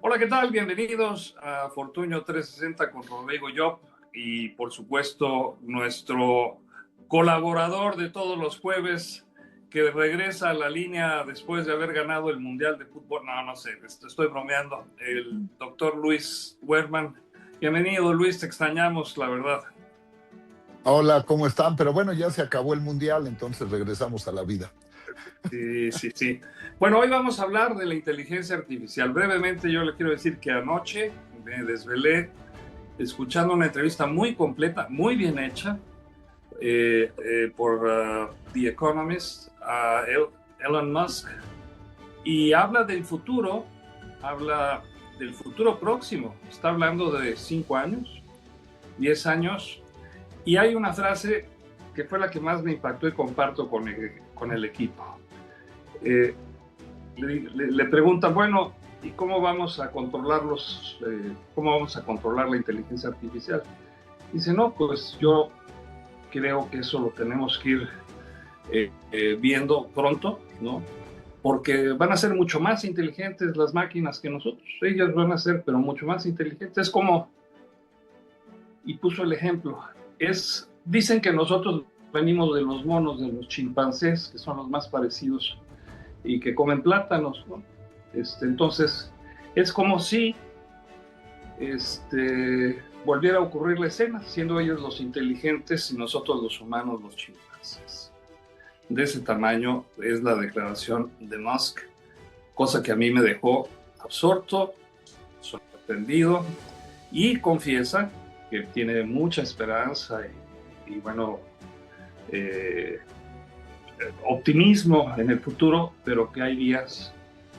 Hola, ¿qué tal? Bienvenidos a Fortunio 360 con Rodrigo Job y, por supuesto, nuestro colaborador de todos los jueves que regresa a la línea después de haber ganado el Mundial de Fútbol. No, no sé, estoy bromeando. El doctor Luis Werman. Bienvenido, Luis, te extrañamos, la verdad. Hola, ¿cómo están? Pero bueno, ya se acabó el mundial, entonces regresamos a la vida. Sí, sí, sí. Bueno, hoy vamos a hablar de la inteligencia artificial. Brevemente, yo le quiero decir que anoche me desvelé escuchando una entrevista muy completa, muy bien hecha, por The Economist, a Elon Musk, y habla del futuro próximo. Está hablando de 5 años, 10 años, y hay una frase que fue la que más me impactó y comparto con el equipo. Le preguntan, bueno, ¿y cómo vamos a cómo vamos a controlar la inteligencia artificial? Dice, no, pues yo creo que eso lo tenemos que ir viendo pronto, ¿no? Porque van a ser mucho más inteligentes las máquinas que nosotros. Ellas van a ser, pero mucho más inteligentes. Es como, y puso el ejemplo, dicen que nosotros venimos de los monos, de los chimpancés, que son los más parecidos y que comen plátanos, ¿no? Entonces, es como si volviera a ocurrir la escena, siendo ellos los inteligentes y nosotros los humanos los chimpancés. De ese tamaño es la declaración de Musk, cosa que a mí me dejó absorto, sorprendido, y confiesa que tiene mucha esperanza y bueno, optimismo en el futuro, pero que hay días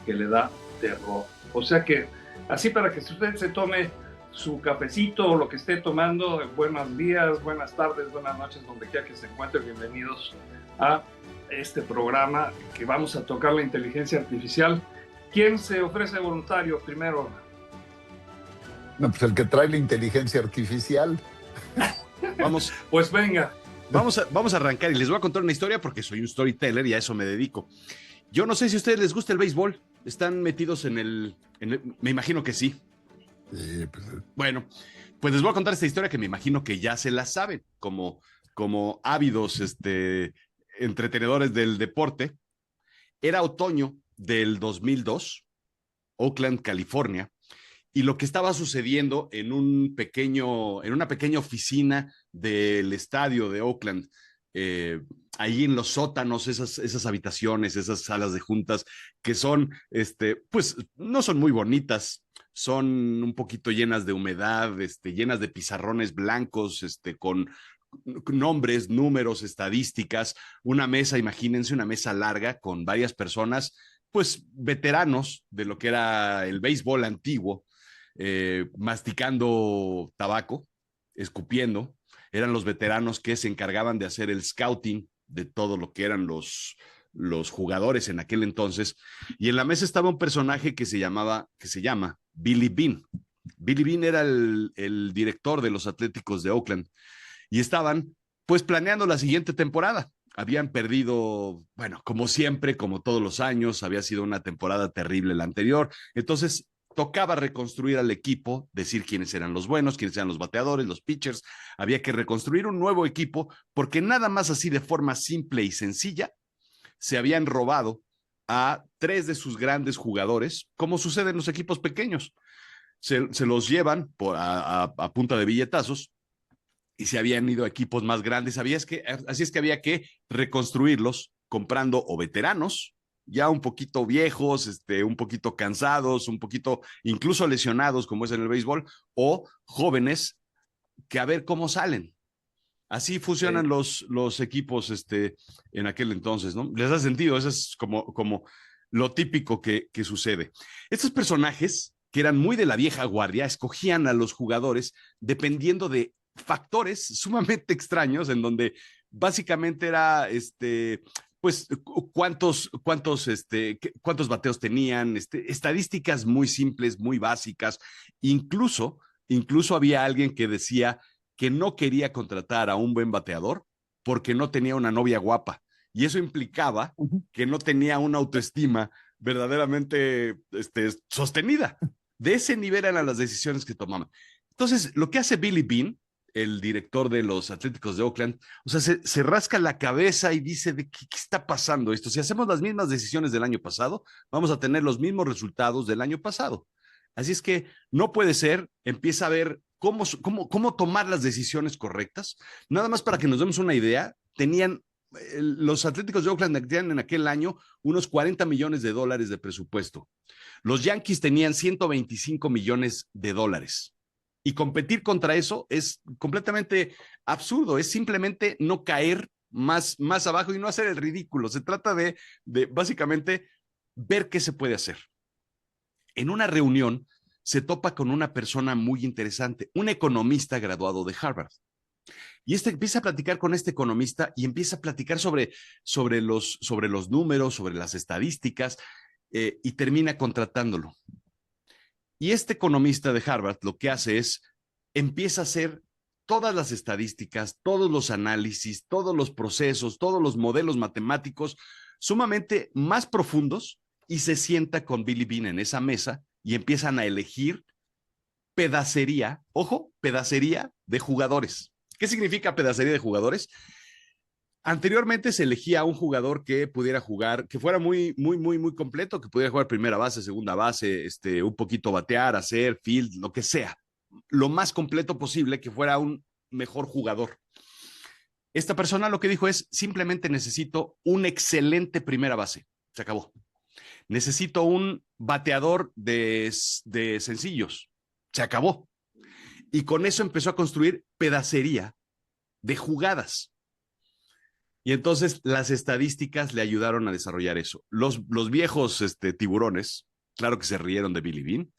que le da terror. O sea que, así para que usted se tome su cafecito o lo que esté tomando, buenos días, buenas tardes, buenas noches, donde quiera que se encuentre, bienvenidos a este programa que vamos a tocar la inteligencia artificial. ¿Quién se ofrece voluntario primero? No, pues el que trae la inteligencia artificial. Vamos, Pues venga. vamos a arrancar y les voy a contar una historia porque soy un storyteller y a eso me dedico. Yo no sé si a ustedes les gusta el béisbol. ¿Están metidos me imagino que sí. Pues, Bueno, pues les voy a contar esta historia que me imagino que ya se la saben, como ávidos entretenedores del deporte. Era otoño del 2002, Oakland, California, y lo que estaba sucediendo en una pequeña oficina del estadio de Oakland, ahí en los sótanos, esas habitaciones, esas salas de juntas, que son, pues no son muy bonitas, son un poquito llenas de humedad, llenas de pizarrones blancos, con nombres, números, estadísticas, una mesa, imagínense una mesa larga con varias personas, pues veteranos de lo que era el béisbol antiguo, masticando tabaco, escupiendo. Eran los veteranos que se encargaban de hacer el scouting de todo lo que eran los jugadores en aquel entonces. Y en la mesa estaba un personaje que se llama Billy Beane. Billy Beane era el director de los Atléticos de Oakland y estaban pues planeando la siguiente temporada. Habían perdido, bueno, como siempre, como todos los años, había sido una temporada terrible la anterior. Entonces tocaba reconstruir al equipo, decir quiénes eran los buenos, quiénes eran los bateadores, los pitchers. Había que reconstruir un nuevo equipo porque nada más así de forma simple y sencilla se habían robado a 3 de sus grandes jugadores, como sucede en los equipos pequeños. Se los llevan a punta de billetazos y se habían ido a equipos más grandes. Así es que había que reconstruirlos comprando o veteranos, ya un poquito viejos, un poquito cansados, un poquito incluso lesionados, como es en el béisbol, o jóvenes que a ver cómo salen. Así funcionan los equipos en aquel entonces, ¿no? ¿Les da sentido? Eso es como lo típico que sucede. Estos personajes, que eran muy de la vieja guardia, escogían a los jugadores dependiendo de factores sumamente extraños, en donde básicamente era pues cuántos bateos tenían, estadísticas muy simples, muy básicas. Incluso había alguien que decía que no quería contratar a un buen bateador porque no tenía una novia guapa. Y eso implicaba que no tenía una autoestima verdaderamente sostenida. De ese nivel eran las decisiones que tomaban. Entonces, lo que hace Billy Beane, el director de los Atléticos de Oakland, o sea, se rasca la cabeza y dice, ¿qué está pasando esto? Si hacemos las mismas decisiones del año pasado, vamos a tener los mismos resultados del año pasado. Así es que no puede ser, empieza a ver cómo tomar las decisiones correctas. Nada más para que nos demos una idea, los Atléticos de Oakland tenían en aquel año unos $40 millones de presupuesto. Los Yankees tenían $125 millones. Y competir contra eso es completamente absurdo, es simplemente no caer más abajo y no hacer el ridículo. Se trata de básicamente ver qué se puede hacer. En una reunión se topa con una persona muy interesante, un economista graduado de Harvard. Y empieza a platicar con este economista y empieza a platicar sobre los números, sobre las estadísticas, y termina contratándolo. Y este economista de Harvard lo que hace es, empieza a hacer todas las estadísticas, todos los análisis, todos los procesos, todos los modelos matemáticos sumamente más profundos, y se sienta con Billy Beane en esa mesa y empiezan a elegir pedacería, ojo, pedacería de jugadores. ¿Qué significa pedacería de jugadores? Anteriormente se elegía a un jugador que pudiera jugar, que fuera muy completo, que pudiera jugar primera base, segunda base, un poquito batear, hacer field, lo que sea. Lo más completo posible, que fuera un mejor jugador. Esta persona lo que dijo es, simplemente necesito un excelente primera base. Se acabó. Necesito un bateador de sencillos. Se acabó. Y con eso empezó a construir pedacería de jugadas. Y entonces las estadísticas le ayudaron a desarrollar eso. Los viejos tiburones, claro que se rieron de Billy Beane,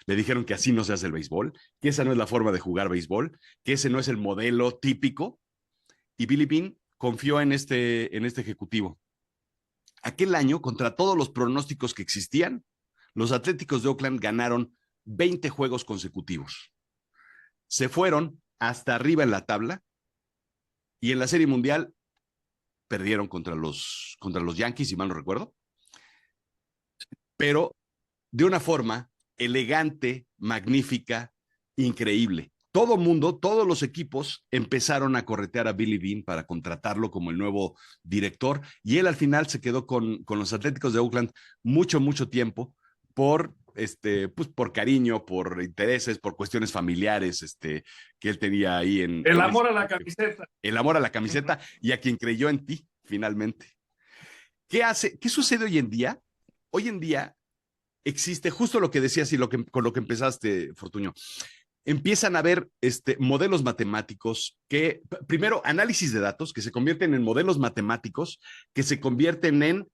le dijeron que así no se hace el béisbol, que esa no es la forma de jugar béisbol, que ese no es el modelo típico. Y Billy Beane confió en este ejecutivo. Aquel año, contra todos los pronósticos que existían, los Atléticos de Oakland ganaron 20 juegos consecutivos. Se fueron hasta arriba en la tabla y en la Serie Mundial perdieron contra los Yankees, si mal no recuerdo, pero de una forma elegante, magnífica, increíble. Todo mundo, todos los equipos empezaron a corretear a Billy Beane para contratarlo como el nuevo director, y él al final se quedó con los Atléticos de Oakland mucho tiempo por cariño, por intereses, por cuestiones familiares, que él tenía ahí el amor a la camiseta. El amor a la camiseta y a quien creyó en ti, finalmente. ¿Qué sucede hoy en día? Hoy en día existe justo lo que decías y con lo que empezaste, Fortunio. Empiezan a haber modelos matemáticos primero, análisis de datos que se convierten en modelos matemáticos, que se convierten en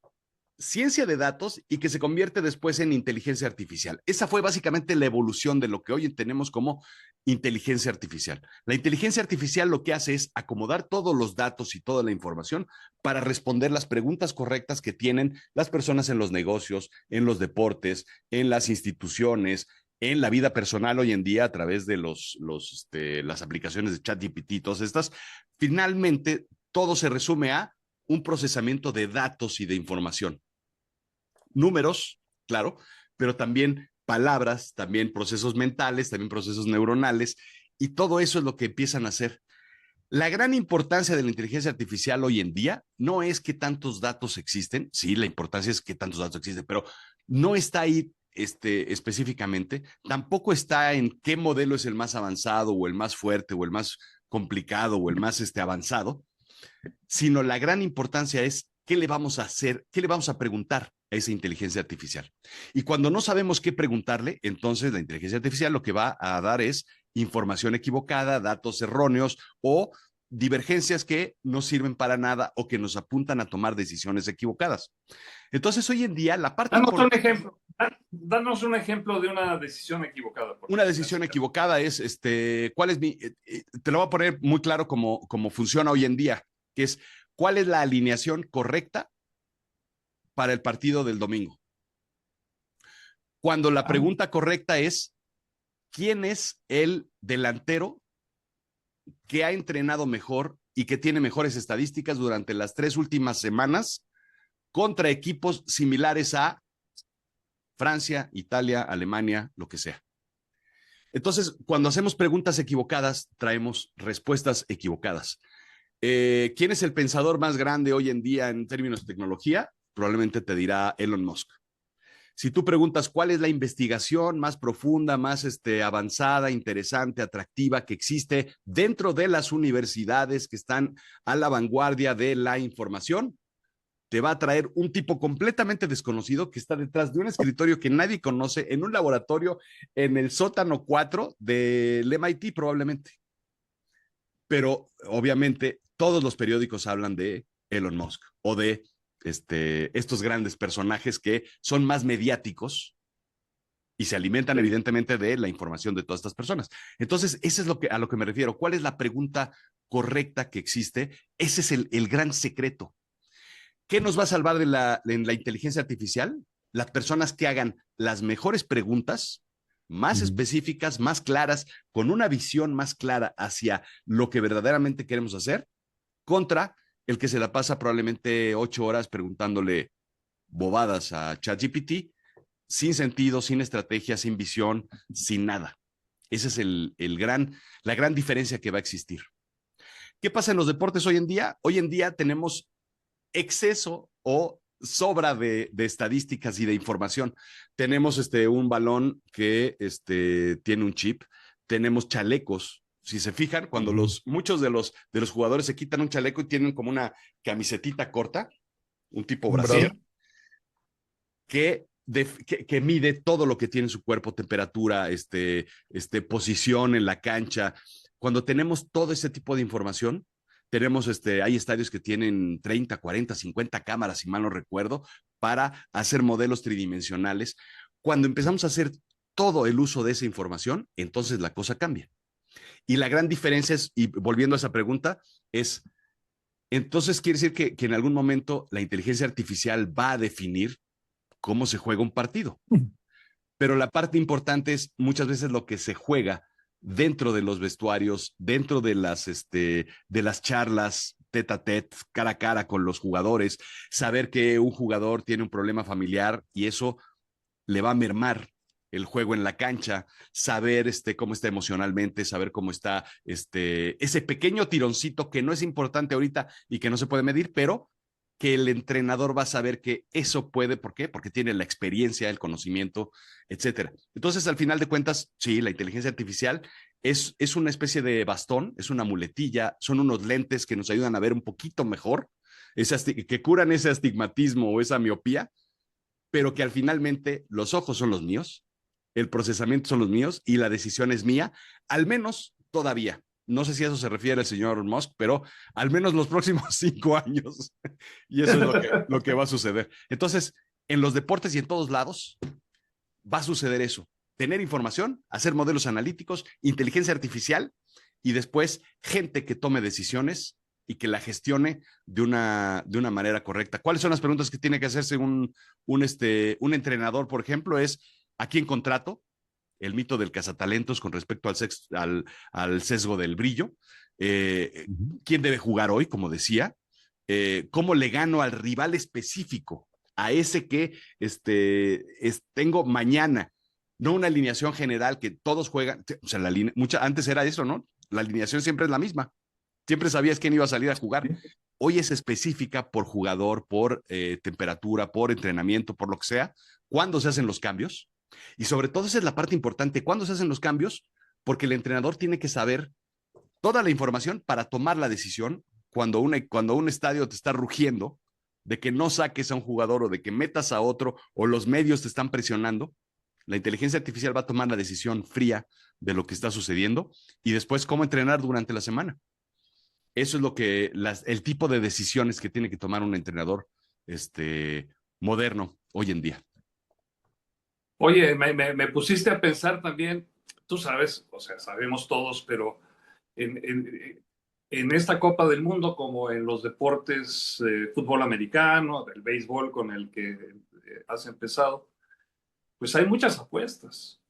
ciencia de datos y que se convierte después en inteligencia artificial. Esa fue básicamente la evolución de lo que hoy tenemos como inteligencia artificial. La inteligencia artificial lo que hace es acomodar todos los datos y toda la información para responder las preguntas correctas que tienen las personas en los negocios, en los deportes, en las instituciones, en la vida personal hoy en día a través de las aplicaciones de ChatGPT y todas estas. Finalmente, todo se resume a un procesamiento de datos y de información. Números, claro, pero también palabras, también procesos mentales, también procesos neuronales, y todo eso es lo que empiezan a hacer. La gran importancia de la inteligencia artificial hoy en día no es que tantos datos existen, sí, la importancia es que tantos datos existen, pero no está ahí específicamente, tampoco está en qué modelo es el más avanzado o el más fuerte o el más complicado o el más avanzado, sino la gran importancia es qué le vamos a hacer, qué le vamos a preguntar a esa inteligencia artificial. Y cuando no sabemos qué preguntarle, entonces la inteligencia artificial lo que va a dar es información equivocada, datos erróneos o divergencias que no sirven para nada o que nos apuntan a tomar decisiones equivocadas. Entonces, hoy en día, la parte... Danos un ejemplo de una decisión equivocada. Una decisión equivocada es, ¿cuál es te lo voy a poner muy claro cómo funciona hoy en día, que es, ¿cuál es la alineación correcta para el partido del domingo? Cuando la pregunta correcta es, ¿quién es el delantero que ha entrenado mejor y que tiene mejores estadísticas durante las 3 últimas semanas contra equipos similares a Francia, Italia, Alemania, lo que sea. Entonces, cuando hacemos preguntas equivocadas, traemos respuestas equivocadas. ¿Quién es el pensador más grande hoy en día en términos de tecnología? Probablemente te dirá Elon Musk. Si tú preguntas cuál es la investigación más profunda, más avanzada, interesante, atractiva que existe dentro de las universidades que están a la vanguardia de la información, te va a traer un tipo completamente desconocido que está detrás de un escritorio que nadie conoce en un laboratorio en el sótano 4 del MIT probablemente. Pero obviamente todos los periódicos hablan de Elon Musk o de estos grandes personajes que son más mediáticos y se alimentan evidentemente de la información de todas estas personas. Entonces, eso es a lo que me refiero. ¿Cuál es la pregunta correcta que existe? Ese es el gran secreto. ¿Qué nos va a salvar en la inteligencia artificial? Las personas que hagan las mejores preguntas, más específicas, más claras, con una visión más clara hacia lo que verdaderamente queremos hacer, contra el que se la pasa probablemente 8 horas preguntándole bobadas a ChatGPT, sin sentido, sin estrategia, sin visión, sin nada. Esa es la gran diferencia que va a existir. ¿Qué pasa en los deportes hoy en día? Hoy en día tenemos exceso o sobra de estadísticas y de información. Tenemos un balón que tiene un chip, tenemos chalecos. Si se fijan, cuando muchos de los jugadores se quitan un chaleco y tienen como una camisetita corta, un tipo brasier, que mide todo lo que tiene en su cuerpo, temperatura, posición en la cancha. Cuando tenemos todo ese tipo de información, tenemos hay estadios que tienen 30, 40, 50 cámaras, si mal no recuerdo, para hacer modelos tridimensionales. Cuando empezamos a hacer todo el uso de esa información, entonces la cosa cambia. Y la gran diferencia es, y volviendo a esa pregunta, es, entonces quiere decir que en algún momento la inteligencia artificial va a definir cómo se juega un partido. Pero la parte importante es muchas veces lo que se juega dentro de los vestuarios, dentro de las charlas tete a tete, cara a cara con los jugadores, saber que un jugador tiene un problema familiar y eso le va a mermar el juego en la cancha, saber cómo está emocionalmente, saber cómo está ese pequeño tironcito que no es importante ahorita y que no se puede medir, pero que el entrenador va a saber que eso puede, ¿por qué? Porque tiene la experiencia, el conocimiento, etcétera. Entonces, al final de cuentas, sí, la inteligencia artificial es una especie de bastón, es una muletilla, son unos lentes que nos ayudan a ver un poquito mejor, que curan ese astigmatismo o esa miopía, pero que al finalmente los ojos son los míos, el procesamiento son los míos y la decisión es mía, al menos todavía. No sé si a eso se refiere el señor Musk, pero al menos los próximos 5 años. Y eso es lo que va a suceder. Entonces, en los deportes y en todos lados va a suceder eso. Tener información, hacer modelos analíticos, inteligencia artificial y después gente que tome decisiones y que la gestione de una manera correcta. ¿Cuáles son las preguntas que tiene que hacerse un entrenador, por ejemplo? Es, ¿a quién contrato? El mito del cazatalentos con respecto al sesgo del brillo. ¿Quién debe jugar hoy, como decía? ¿Cómo le gano al rival específico? A ese que tengo mañana, no una alineación general que todos juegan. O sea, antes era eso, ¿no? La alineación siempre es la misma. Siempre sabías quién iba a salir a jugar. Hoy es específica por jugador, por temperatura, por entrenamiento, por lo que sea. ¿Cuándo se hacen los cambios? Y sobre todo esa es la parte importante. ¿Cuándo se hacen los cambios? Porque el entrenador tiene que saber toda la información para tomar la decisión cuando un estadio te está rugiendo de que no saques a un jugador o de que metas a otro o los medios te están presionando. La inteligencia artificial va a tomar la decisión fría de lo que está sucediendo y después cómo entrenar durante la semana. Eso es el tipo de decisiones que tiene que tomar un entrenador moderno hoy en día. Oye, me pusiste a pensar también, tú sabes, o sea, sabemos todos, pero en esta Copa del Mundo, como en los deportes, fútbol americano, el béisbol con el que has empezado, pues hay muchas apuestas.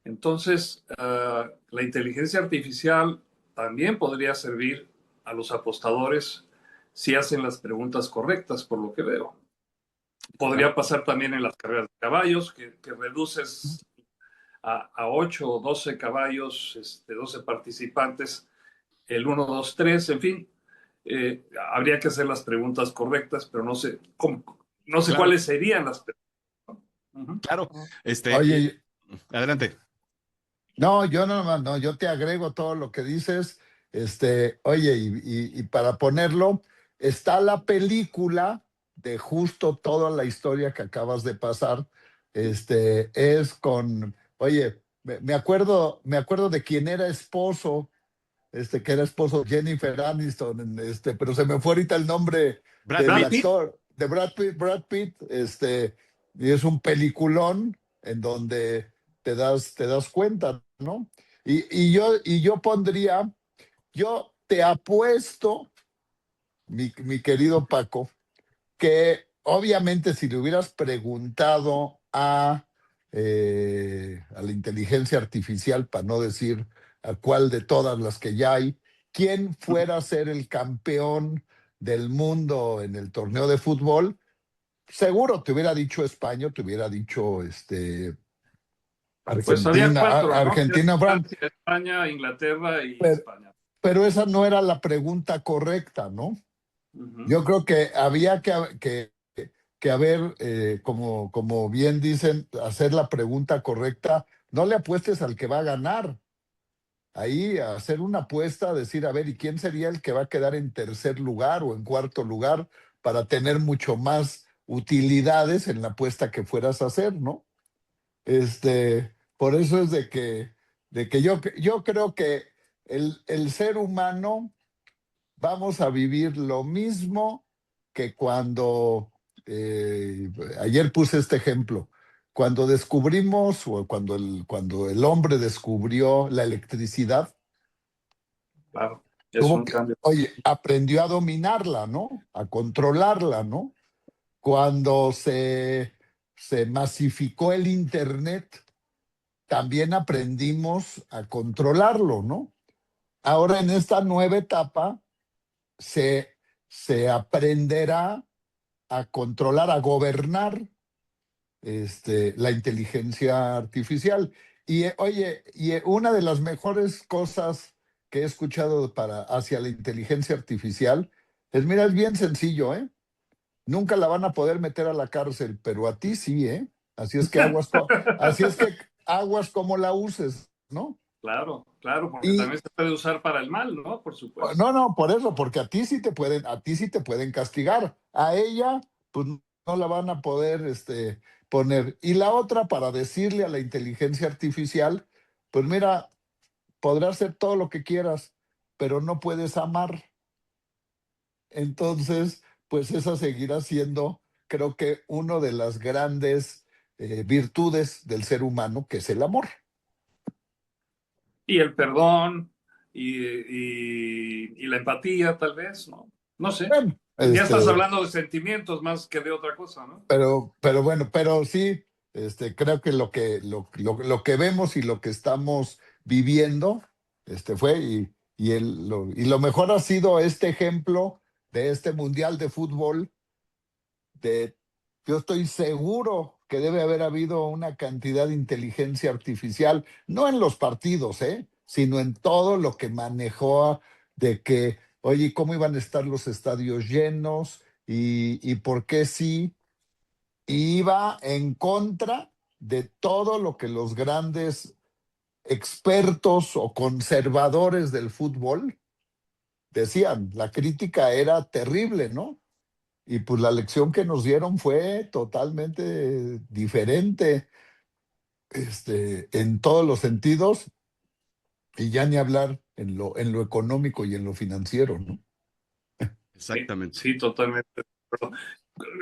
Entonces, la inteligencia artificial también podría servir a los apostadores si hacen las preguntas correctas, por lo que veo. podría pasar también en las carreras de caballos, que reduces a 8 o 12 caballos, 12 participantes, el uno 2 3 en fin. Habría que hacer las preguntas correctas, pero no sé no sé Claro, cuáles serían las preguntas. Uh-huh. claro. Oye, Adelante. no, yo no, yo te agrego todo lo que dices. Oye, y para ponerlo, está la película de justo toda la historia que acabas de pasar. Es con, oye, me acuerdo de quién era esposo, que era esposo de Jennifer Aniston, pero se me fue ahorita el nombre Brad del Brad Pitt. Pitt. actor, de Brad Pitt, y es un peliculón en donde te das cuenta, ¿no? Y yo pondría, yo te apuesto, mi querido Paco, que obviamente si le hubieras preguntado a la inteligencia artificial, para no decir a cuál de todas las que ya hay, quién fuera a ser el campeón del mundo en el torneo de fútbol, seguro te hubiera dicho España, te hubiera dicho Pues había Argentina, cuatro, ¿no? Argentina, Francia, Francia, España, Inglaterra y pero, España. pero esa no era la pregunta correcta, ¿no? Uh-huh. Yo creo que había que haber, como bien dicen, hacer la pregunta correcta. No le apuestes al que va a ganar. Ahí hacer una apuesta, decir, a ver, ¿y quién sería el que va a quedar en tercer lugar o en cuarto lugar para tener mucho más utilidades en la apuesta que fueras a hacer, ¿no? Por eso es de que yo creo que el ser humano vamos a vivir lo mismo que cuando, ayer puse este ejemplo, cuando descubrimos o cuando el hombre descubrió la electricidad, Claro, es tuvo un que, cambio. oye, aprendió a dominarla, ¿no? A controlarla, ¿no? Cuando se masificó el Internet, también aprendimos a controlarlo, ¿no? Ahora en esta nueva etapa se, se aprenderá a controlar, a gobernar la inteligencia artificial. Oye, una de las mejores cosas que he escuchado hacia la inteligencia artificial es, mira, es bien sencillo, ¿eh? Nunca la van a poder meter a la cárcel, pero a ti sí, ¿eh? Así es que aguas como la uses, ¿no? Claro, claro, porque Y también se puede usar para el mal, ¿no? Por supuesto. no, por eso, porque a ti sí te pueden castigar. A ella, pues no la van a poder poner. Y la otra, para decirle a la inteligencia artificial, pues mira, podrás hacer todo lo que quieras, pero no puedes amar. Entonces, pues esa seguirá siendo, creo que, una de las grandes virtudes del ser humano, que es el amor. Y el perdón y la empatía, tal vez, ¿no? No sé. Bueno, Ya estás hablando de sentimientos más que de otra cosa, ¿no? pero bueno, pero sí, creo que lo que vemos y lo que estamos viviendo, fue, y lo mejor ha sido este ejemplo de este Mundial de Fútbol. Yo estoy seguro que debe haber habido una cantidad de inteligencia artificial, no en los partidos, sino en todo lo que manejó de que, oye, ¿cómo iban a estar los estadios llenos? Y por qué sí iba en contra de todo lo que los grandes expertos o conservadores del fútbol decían. La crítica era terrible, ¿no? Y pues la lección que nos dieron fue totalmente diferente, en todos los sentidos, y ya ni hablar en lo económico y en lo financiero, ¿no? Sí, Exactamente. sí, totalmente. Pero,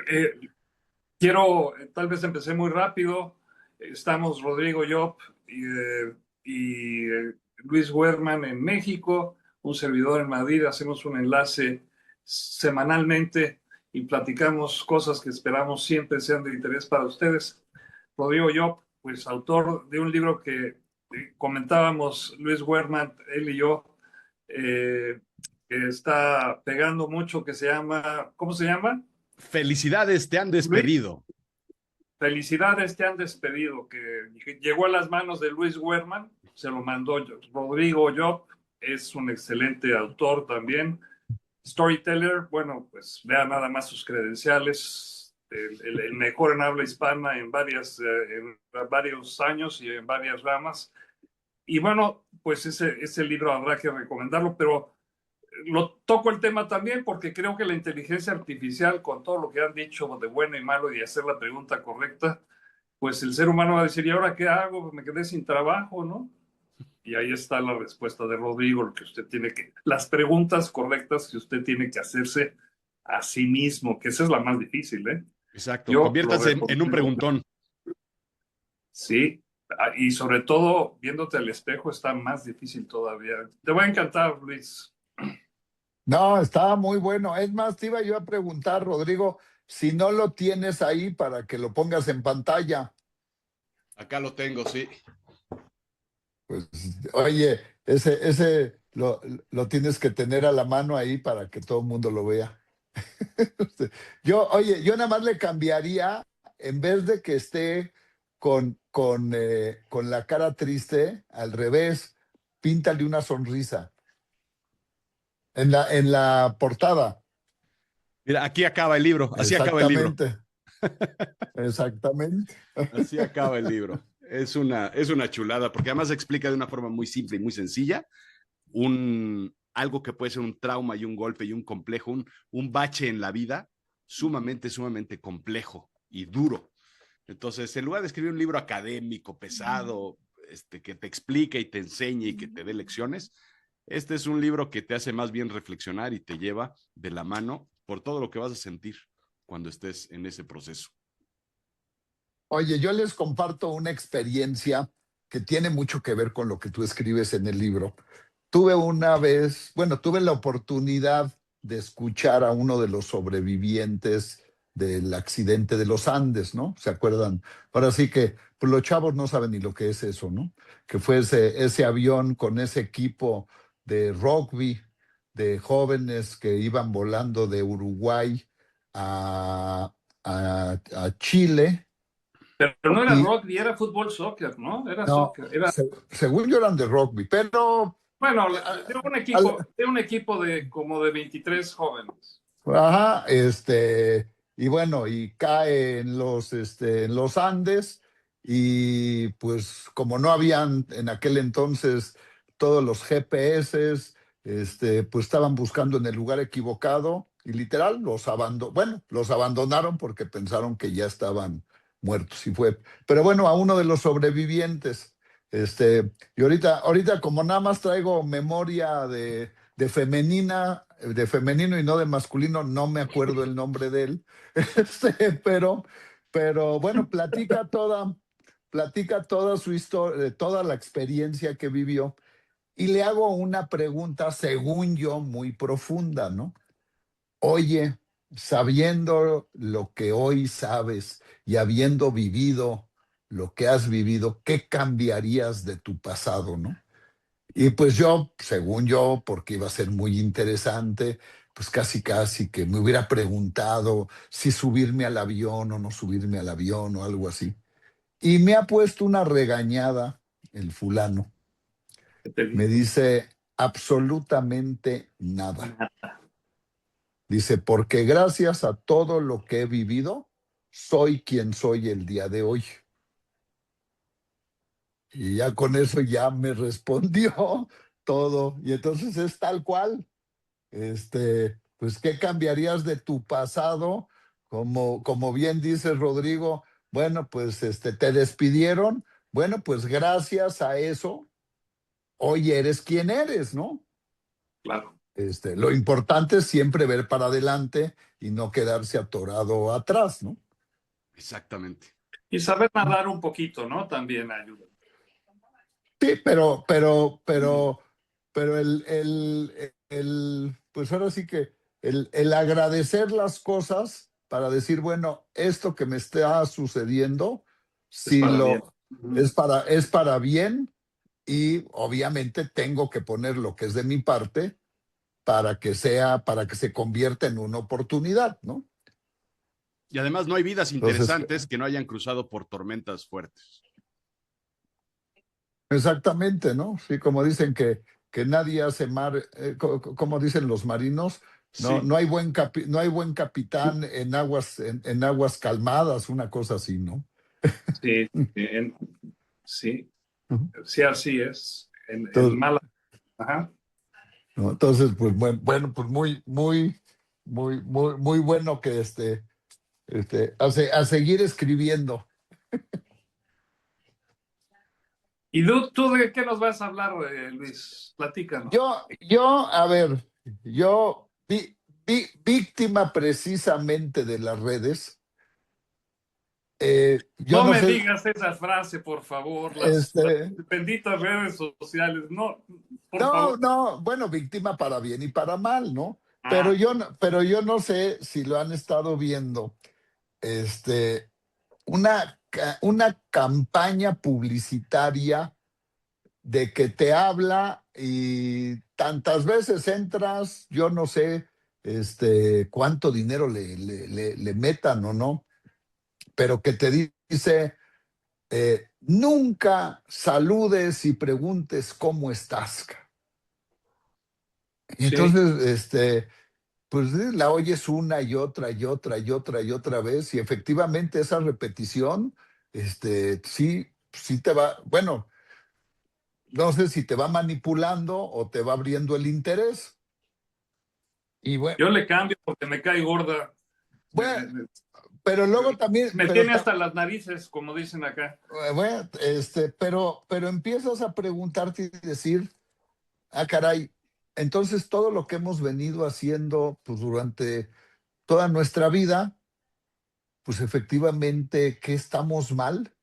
eh, quiero, tal vez empecé muy rápido. Estamos Rodrigo Llop y Luis Werman en México, un servidor en Madrid. Hacemos un enlace semanalmente y platicamos cosas que esperamos siempre sean de interés para ustedes. Rodrigo Llop, pues autor de un libro que comentábamos Luis Werman, él y yo, eh, que está pegando mucho, que se llama, ¿cómo se llama? Felicidades, te han Luis, despedido. felicidades, te han despedido, que llegó a las manos de Luis Werman, se lo mandó Rodrigo Job, es un excelente autor también, storyteller, bueno, pues vea nada más sus credenciales, el mejor en habla hispana en varios años y en varias ramas. Y bueno, pues ese libro habrá que recomendarlo, pero lo toco el tema también porque creo que la inteligencia artificial, con todo lo que han dicho de bueno y malo y de hacer la pregunta correcta, pues el ser humano va a decir, ¿y ahora qué hago? Pues me quedé sin trabajo, ¿no? Y ahí está la respuesta de Rodrigo, lo que usted tiene que, las preguntas correctas que usted tiene que hacerse a sí mismo, que esa es la más difícil, ¿eh? Exacto, Yo lo conviértase en un recomiendo. preguntón. Sí, y sobre todo viéndote al espejo está más difícil todavía. Te va a encantar, Luis. No, estaba muy bueno. Es más, te iba yo a preguntar, Rodrigo, si no lo tienes ahí para que lo pongas en pantalla. Acá lo tengo, sí. Pues, oye, ese lo tienes que tener a la mano ahí para que todo el mundo lo vea. Yo nada más le cambiaría, en vez de que esté con la cara triste, al revés, píntale una sonrisa en la portada. Mira, aquí acaba el libro, así acaba el libro. Exactamente, exactamente. Así acaba el libro. Es una chulada, porque además explica de una forma muy simple y muy sencilla algo que puede ser un trauma y un golpe y un complejo, un bache en la vida sumamente, sumamente complejo y duro. Entonces, en lugar de escribir un libro académico, pesado, que te explique y te enseñe y que te dé lecciones, este es un libro que te hace más bien reflexionar y te lleva de la mano por todo lo que vas a sentir cuando estés en ese proceso. Oye, yo les comparto una experiencia que tiene mucho que ver con lo que tú escribes en el libro. Tuve la oportunidad de escuchar a uno de los sobrevivientes del accidente de los Andes, ¿no? ¿Se acuerdan? Ahora sí que pues los chavos no saben ni lo que es eso, ¿no? Que fue ese avión con ese equipo de rugby de jóvenes que iban volando de Uruguay a Chile. Pero no era Y rugby, era fútbol soccer, ¿no? Era no, soccer. Era, según yo eran de rugby, pero bueno, ah, al- de un equipo de como de 23 jóvenes. ajá, y bueno, y cae en los Andes, y pues como no habían en aquel entonces todos los GPS, pues estaban buscando en el lugar equivocado y literal los abandonaron porque pensaron que ya estaban muertos y fue. Pero bueno, a uno de los sobrevivientes, y ahorita como nada más traigo memoria de femenina, de femenino y no de masculino, no me acuerdo el nombre de él, pero bueno, platica toda su historia, toda la experiencia que vivió, y le hago una pregunta, según yo, muy profunda, ¿no? Oye, sabiendo lo que hoy sabes y habiendo vivido lo que has vivido, ¿qué cambiarías de tu pasado, no? Y pues yo, según yo, porque iba a ser muy interesante, pues casi casi que me hubiera preguntado si subirme al avión o no subirme al avión o algo así. Y me ha puesto una regañada el fulano. ¿Qué te Me dijo? dice absolutamente nada. Dice, porque gracias a todo lo que he vivido, soy quien soy el día de hoy. Y ya con eso ya me respondió todo. Y entonces es tal cual. Pues, ¿qué cambiarías de tu pasado? Como bien dice Rodrigo, bueno, pues te despidieron. Bueno, pues gracias a eso, hoy eres quien eres, ¿no? Claro. Lo importante es siempre ver para adelante y no quedarse atorado atrás, ¿no? Exactamente. Y saber nadar un poquito, ¿no? También ayuda. Sí, pero pues ahora sí que el agradecer las cosas para decir, bueno, esto que me está sucediendo, Es si para bien. lo es para bien, y obviamente tengo que poner lo que es de mi parte para que se convierta en una oportunidad, ¿no? Y además no hay vidas Entonces, interesantes que no hayan cruzado por tormentas fuertes. exactamente, ¿no? Sí, como dicen que nadie hace mar, como dicen los marinos, no, Sí, no hay buen capitán en aguas calmadas, una cosa así, ¿no? Sí, sí, Ujú. sí, así es. En Entonces, mala. Ajá. ¿no? Entonces, pues bueno, pues muy bueno que a seguir escribiendo. ¿Y tú de qué nos vas a hablar, Luis? Platícanos. A ver, víctima precisamente de las redes. Yo No no me sé, digas esa frase, por favor, las este, benditas redes sociales. No, por no, favor. no, bueno, víctima para bien y para mal, ¿no? Ah, Pero yo no sé si lo han estado viendo, este, una campaña publicitaria de que te habla y tantas veces entras, yo no sé, cuánto dinero le metan o no, pero que te dice, nunca saludes y preguntes cómo estás. Y sí, entonces, pues la oyes una y otra y otra y otra y otra vez, y efectivamente esa repetición, sí te va, bueno, no sé si te va manipulando o te va abriendo el interés. Y bueno, yo le cambio porque me cae gorda. Me, bueno, me- me- pero luego también, me tiene hasta las narices, como dicen acá. bueno, pero empiezas a preguntarte y decir, ah, caray, entonces todo lo que hemos venido haciendo pues durante toda nuestra vida, pues efectivamente, ¿qué estamos mal?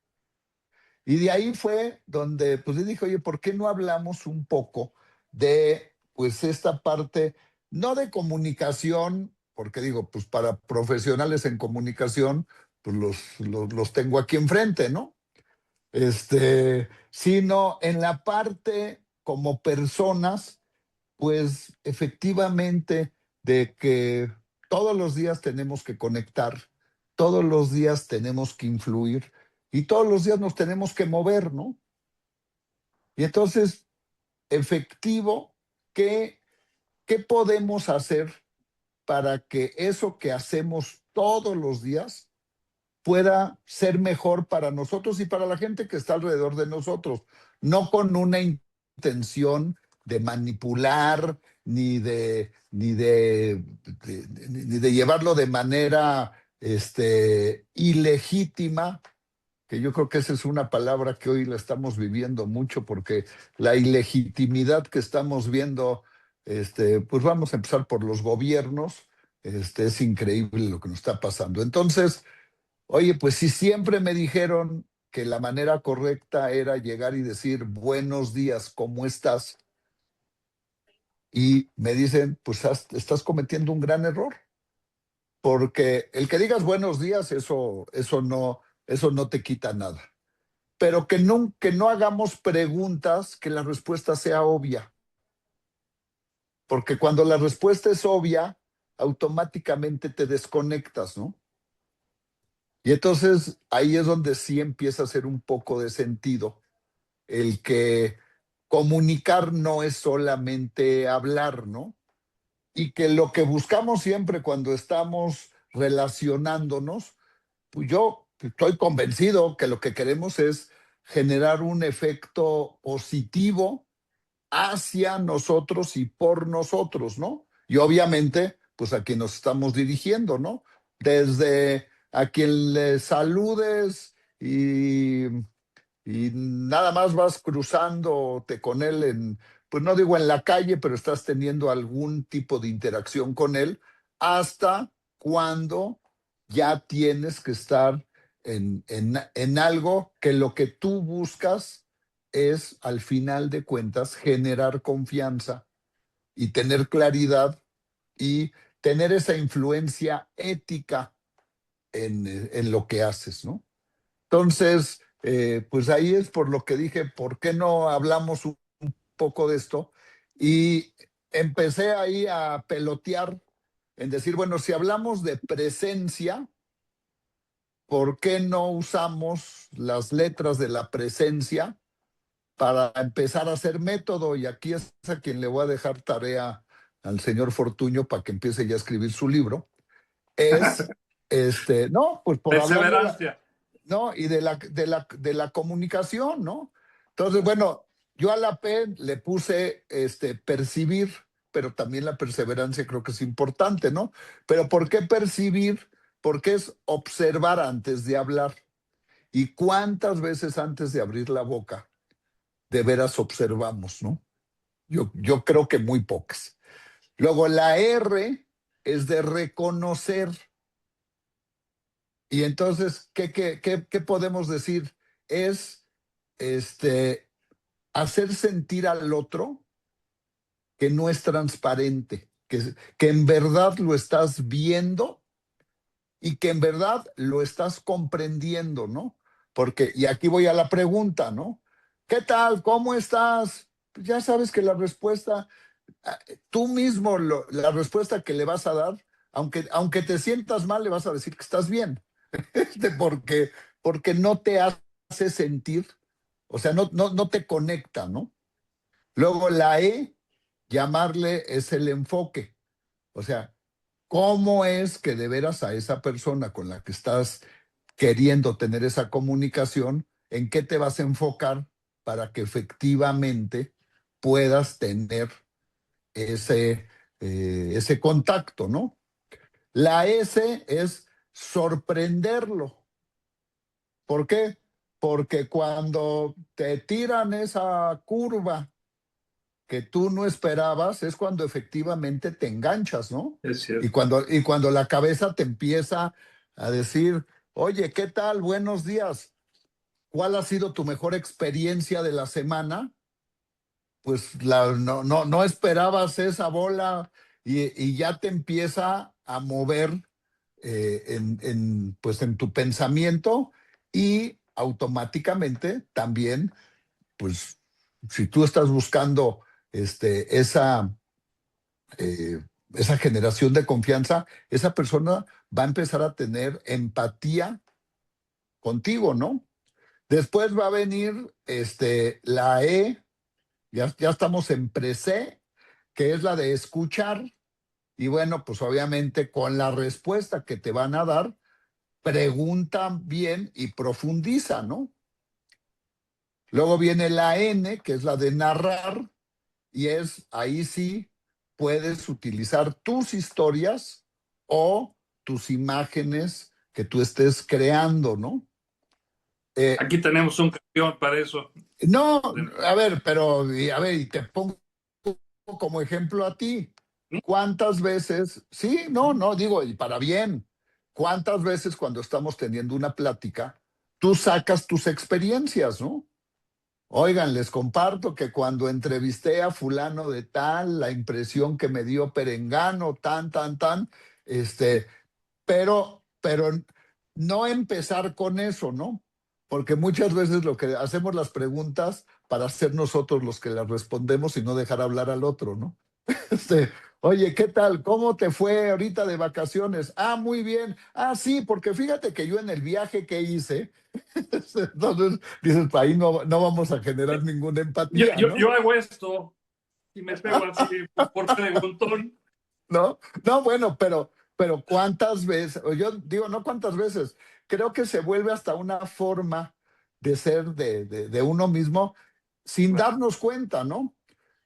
Y de ahí fue donde pues le dije, oye, ¿por qué no hablamos un poco de pues esta parte, no de comunicación, porque digo, pues para profesionales en comunicación, pues los tengo aquí enfrente, ¿no? Sino en la parte como personas, pues efectivamente de que todos los días tenemos que conectar, todos los días tenemos que influir y todos los días nos tenemos que mover, ¿no? Y entonces, efectivo, ¿qué, qué podemos hacer para que eso que hacemos todos los días pueda ser mejor para nosotros y para la gente que está alrededor de nosotros? No con una intención de manipular ni de llevarlo de manera ilegítima, que yo creo que esa es una palabra que hoy la estamos viviendo mucho, porque la ilegitimidad que estamos viendo, pues vamos a empezar por los gobiernos, es increíble lo que nos está pasando. Entonces, oye, pues si siempre me dijeron que la manera correcta era llegar y decir buenos días, ¿cómo estás? Y me dicen, pues estás cometiendo un gran error, porque el que digas buenos días, eso no te quita nada. Pero que no hagamos preguntas que la respuesta sea obvia, porque cuando la respuesta es obvia, automáticamente te desconectas, ¿no? Y entonces ahí es donde sí empieza a hacer un poco de sentido el que comunicar no es solamente hablar, ¿no? Y que lo que buscamos siempre cuando estamos relacionándonos, pues yo estoy convencido que lo que queremos es generar un efecto positivo hacia nosotros y por nosotros, ¿no? Y obviamente, pues a quien nos estamos dirigiendo, ¿no? Desde a quien le saludes y nada más vas cruzándote con él pues no digo en la calle, pero estás teniendo algún tipo de interacción con él, hasta cuando ya tienes que estar en algo que lo que tú buscas es, al final de cuentas, generar confianza y tener claridad y tener esa influencia ética en lo que haces, ¿no? Entonces, pues ahí es por lo que dije, ¿por qué no hablamos un poco de esto? Y empecé ahí a pelotear en decir, bueno, si hablamos de presencia, ¿por qué no usamos las letras de la presencia para empezar a hacer método? Y aquí es a quien le voy a dejar tarea al señor Fortuño para que empiece ya a escribir su libro. Es, no, pues por hablar de la, Perseverancia. ¿no? Y de la comunicación, ¿no? Entonces, bueno, yo a la P le puse percibir, pero también la perseverancia creo que es importante, ¿no? Pero ¿por qué percibir? Porque es observar antes de hablar. ¿Y cuántas veces antes de abrir la boca de veras observamos, ¿no? Yo creo que muy pocas. Luego la R es de reconocer. Y entonces, ¿qué podemos decir? Es hacer sentir al otro que no es transparente, que en verdad lo estás viendo y que en verdad lo estás comprendiendo, ¿no? Porque, y aquí voy a la pregunta, ¿no? ¿Qué tal? ¿Cómo estás? Pues ya sabes que la respuesta, tú mismo, la respuesta que le vas a dar, aunque te sientas mal, le vas a decir que estás bien. porque, porque no te hace sentir, o sea, no te conecta, ¿no? Luego la E, llamarle es el enfoque. O sea, ¿cómo es que de veras a esa persona con la que estás queriendo tener esa comunicación, en qué te vas a enfocar para que efectivamente puedas tener ese contacto, ¿no? La S es sorprenderlo. ¿Por qué? Porque cuando te tiran esa curva que tú no esperabas, es cuando efectivamente te enganchas, ¿no? Es Y cierto. cuando la cabeza te empieza a decir, oye, ¿qué tal? Buenos días. ¿Cuál ha sido tu mejor experiencia de la semana? Pues no esperabas esa bola y ya te empieza a mover pues en tu pensamiento y automáticamente también, pues si tú estás buscando esa, eh, esa generación de confianza, esa persona va a empezar a tener empatía contigo, ¿no? Después va a venir la E, ya estamos en pre-C, que es la de escuchar. Y bueno, pues obviamente con la respuesta que te van a dar, pregunta bien y profundiza, ¿no? Luego viene la N, que es la de narrar, y es ahí sí puedes utilizar tus historias o tus imágenes que tú estés creando, ¿no? Aquí tenemos un campeón para eso. No, a ver, y te pongo como ejemplo a ti. ¿Cuántas veces? Sí, no, digo, y para bien. ¿Cuántas veces cuando estamos teniendo una plática, tú sacas tus experiencias, ¿no? Oigan, les comparto que cuando entrevisté a fulano de tal, la impresión que me dio Perengano, tan, este, pero no empezar con eso, ¿no? Porque muchas veces lo que hacemos las preguntas para ser nosotros los que las respondemos y no dejar hablar al otro, ¿no? Este, oye, ¿qué tal? ¿Cómo te fue ahorita de vacaciones? Ah, muy bien. Ah, sí, porque fíjate que yo en el viaje que hice, entonces dices, ahí no vamos a generar ninguna empatía, ¿no? Yo hago esto y me pego así por preguntón. No, bueno, pero ¿cuántas veces? O yo digo, no cuántas veces, creo que se vuelve hasta una forma de ser de uno mismo sin Claro, darnos cuenta, ¿no?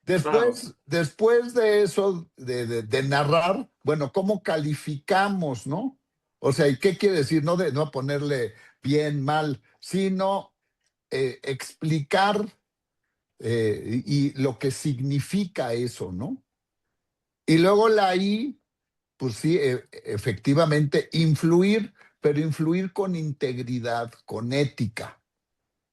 claro. Después de eso, de narrar, bueno, ¿cómo calificamos, no? O sea, ¿y qué quiere decir? No de no ponerle bien, mal, sino explicar y lo que significa eso, ¿no? Y luego la I, pues sí, efectivamente, influir, pero influir con integridad, con ética.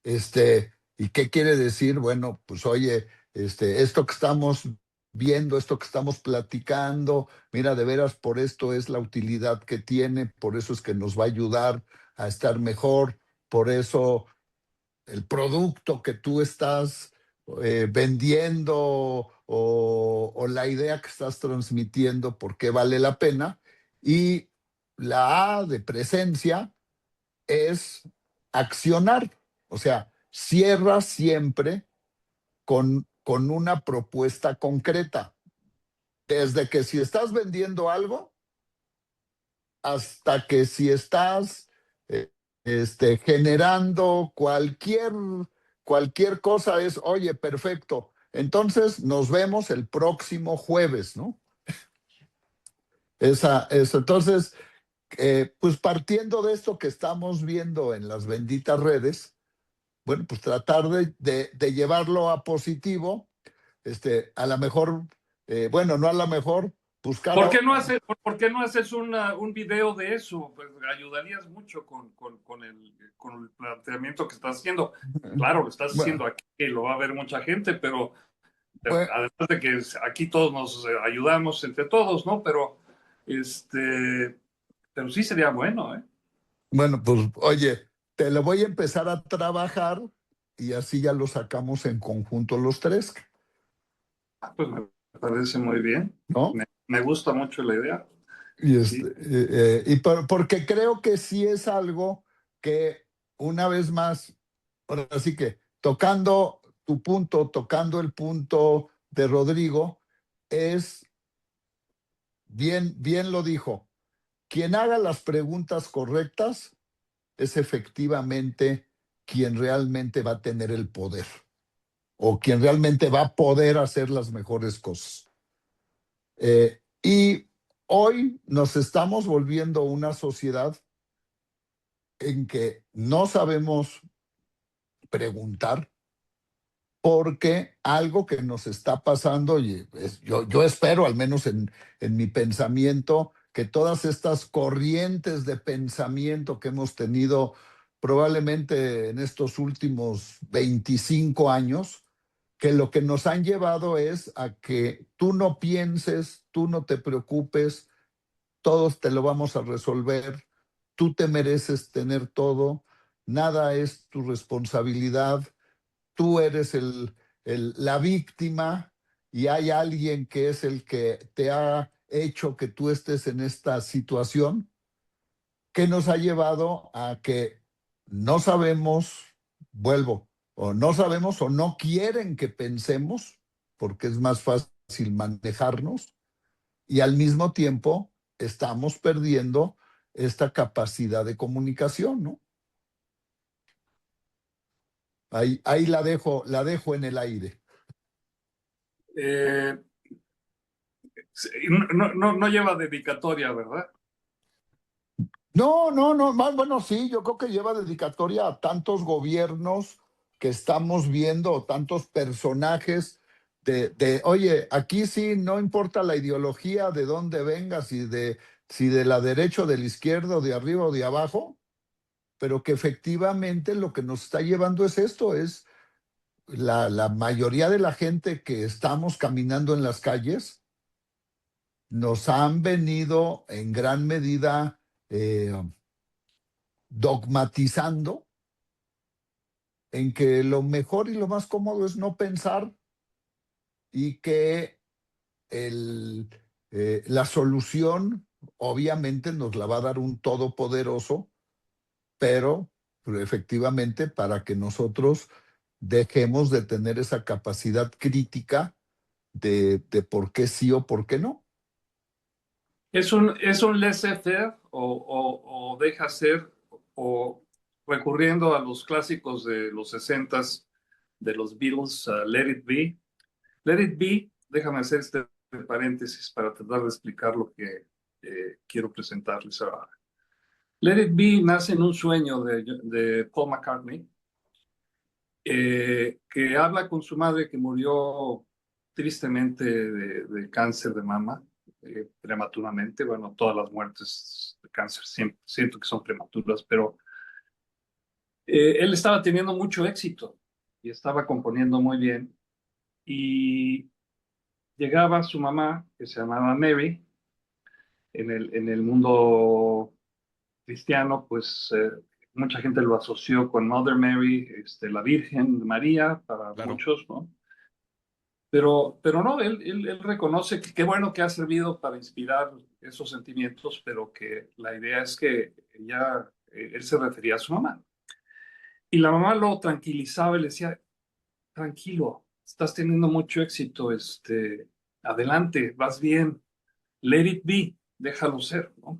¿Y qué quiere decir? Bueno, pues oye, esto que estamos viendo, esto que estamos platicando, mira, de veras, por esto es la utilidad que tiene, por eso es que nos va a ayudar a estar mejor, por eso el producto que tú estás vendiendo o la idea que estás transmitiendo, por qué vale la pena. Y la A de presencia es accionar. O sea, cierra siempre con una propuesta concreta. Desde que si estás vendiendo algo, hasta que si estás eh, generando cualquier cosa es, oye, perfecto. Entonces nos vemos el próximo jueves, ¿no? Entonces, pues partiendo de esto que estamos viendo en las benditas redes, bueno, pues tratar de llevarlo a positivo, a lo mejor, bueno, no a lo mejor, buscar ¿Por a... por qué no haces un video de eso? Pues ayudarías mucho con el planteamiento que estás haciendo. Claro, lo estás Bueno, haciendo aquí, que lo va a ver mucha gente, pero pues, además de que aquí todos nos ayudamos entre todos, ¿no? Pero sí sería bueno, ¿eh? bueno, pues oye, te lo voy a empezar a trabajar y así ya lo sacamos en conjunto los tres, Pues me parece muy bien. ¿no? Me gusta mucho la idea. Y, Sí. porque creo que sí es algo que, una vez más, ahora sí que tocando tu punto, tocando el punto de Rodrigo, es bien lo dijo, quien haga las preguntas correctas es efectivamente quien realmente va a tener el poder o quien realmente va a poder hacer las mejores cosas. Y hoy nos estamos volviendo una sociedad en que no sabemos preguntar porque algo que nos está pasando, y yo espero, al menos en mi pensamiento, que todas estas corrientes de pensamiento que hemos tenido probablemente en estos últimos 25 años, que lo que nos han llevado es a que tú no pienses, tú no te preocupes, todos te lo vamos a resolver, tú te mereces tener todo, nada es tu responsabilidad, tú eres la víctima y hay alguien que es el que te ha hecho que tú estés en esta situación, que nos ha llevado a que no sabemos, vuelvo, o no sabemos o no quieren que pensemos, porque es más fácil manejarnos, y al mismo tiempo estamos perdiendo esta capacidad de comunicación, ¿no? Ahí la dejo en el aire. Eh, no lleva dedicatoria, ¿verdad? No, más bueno, sí, yo creo que lleva dedicatoria a tantos gobiernos que estamos viendo, tantos personajes oye, aquí sí, no importa la ideología de dónde vengas, si de la derecha o de la izquierda, o de arriba o de abajo, pero que efectivamente lo que nos está llevando es esto, es la mayoría de la gente que estamos caminando en las calles, nos han venido en gran medida dogmatizando en que lo mejor y lo más cómodo es no pensar y que el, la solución obviamente nos la va a dar un todopoderoso, pero efectivamente para que nosotros dejemos de tener esa capacidad crítica de por qué sí o por qué no. Es un laissez-faire o deja ser o recurriendo a los clásicos de los 60s de los Beatles, Let It Be. Let It Be, déjame hacer este paréntesis para tratar de explicar lo que quiero presentarles ahora. Let It Be nace en un sueño de Paul McCartney, que habla con su madre que murió tristemente de cáncer de mama, prematuramente. Bueno, todas las muertes de cáncer siento que son prematuras, pero él estaba teniendo mucho éxito y estaba componiendo muy bien. Y llegaba su mamá, que se llamaba Mary, en el mundo cristiano, pues mucha gente lo asoció con Mother Mary, la Virgen María, para Claro. muchos, ¿no? Pero no, él reconoce que qué bueno que ha servido para inspirar esos sentimientos, pero que la idea es que ella él se refería a su mamá. Y la mamá lo tranquilizaba y le decía, tranquilo, estás teniendo mucho éxito, adelante, vas bien, let it be, déjalo ser, ¿no?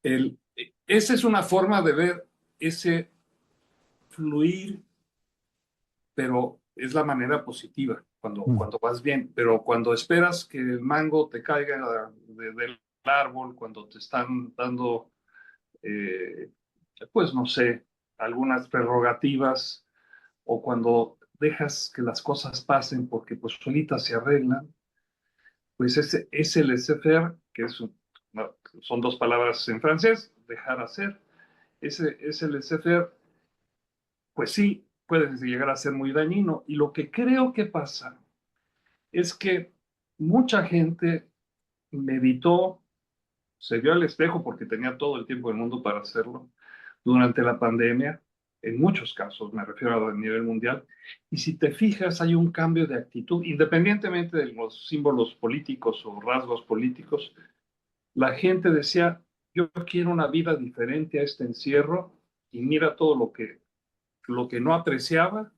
El, Esa es una forma de ver ese fluir, pero es la manera positiva cuando vas bien. Pero cuando esperas que el mango te caiga del árbol, cuando te están dando, eh, pues no sé, algunas prerrogativas, o cuando dejas que las cosas pasen porque pues solitas se arreglan, pues ese laissez-faire, que no, son dos palabras en francés, dejar hacer, ese laissez-faire, pues sí, puede llegar a ser muy dañino. Y lo que creo que pasa es que mucha gente meditó, se vio al espejo porque tenía todo el tiempo del mundo para hacerlo durante la pandemia, en muchos casos, me refiero a nivel mundial, y si te fijas hay un cambio de actitud, independientemente de los símbolos políticos o rasgos políticos, la gente decía, yo quiero una vida diferente a este encierro, y mira todo lo que no apreciaba,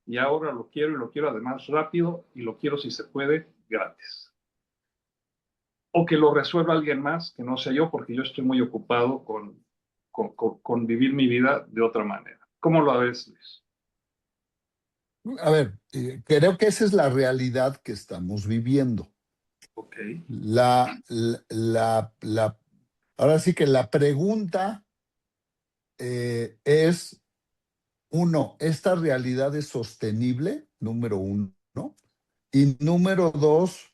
y ahora lo quiero, y lo quiero además rápido, y lo quiero si se puede, gratis. O que lo resuelva alguien más, que no sea yo, porque yo estoy muy ocupado con vivir mi vida de otra manera. ¿Cómo lo ves, Luis? A ver, creo que esa es la realidad que estamos viviendo. Ok. Ahora sí que la pregunta es, uno, ¿esta realidad es sostenible? Número uno, ¿no? Y número dos,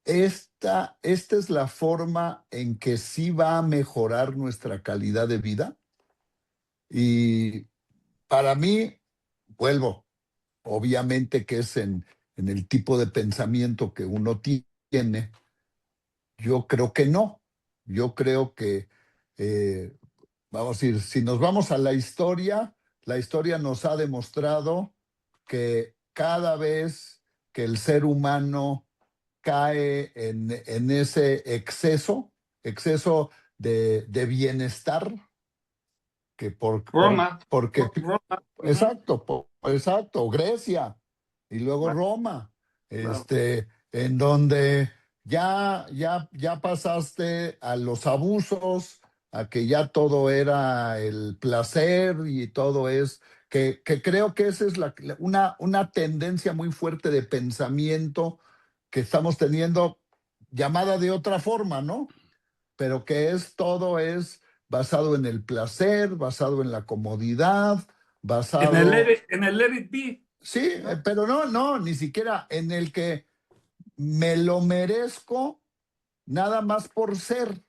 ¿esta es la forma en que sí va a mejorar nuestra calidad de vida? Y para mí, vuelvo, obviamente que es en el tipo de pensamiento que uno tiene, yo creo que no. Yo creo que, vamos a decir, si nos vamos a la historia nos ha demostrado que cada vez que el ser humano cae en ese exceso de bienestar, que Roma. porque Roma. Uh-huh. exacto, exacto, Grecia y luego Claro, Roma, claro. en donde ya pasaste a los abusos, a que ya todo era el placer y todo que creo que esa es una tendencia muy fuerte de pensamiento que estamos teniendo, llamada de otra forma, ¿no? Pero que todo es basado en el placer, basado en la comodidad, basado, En el Let It Be, sí, ¿no? pero no, ni siquiera en el que me lo merezco nada más por ser.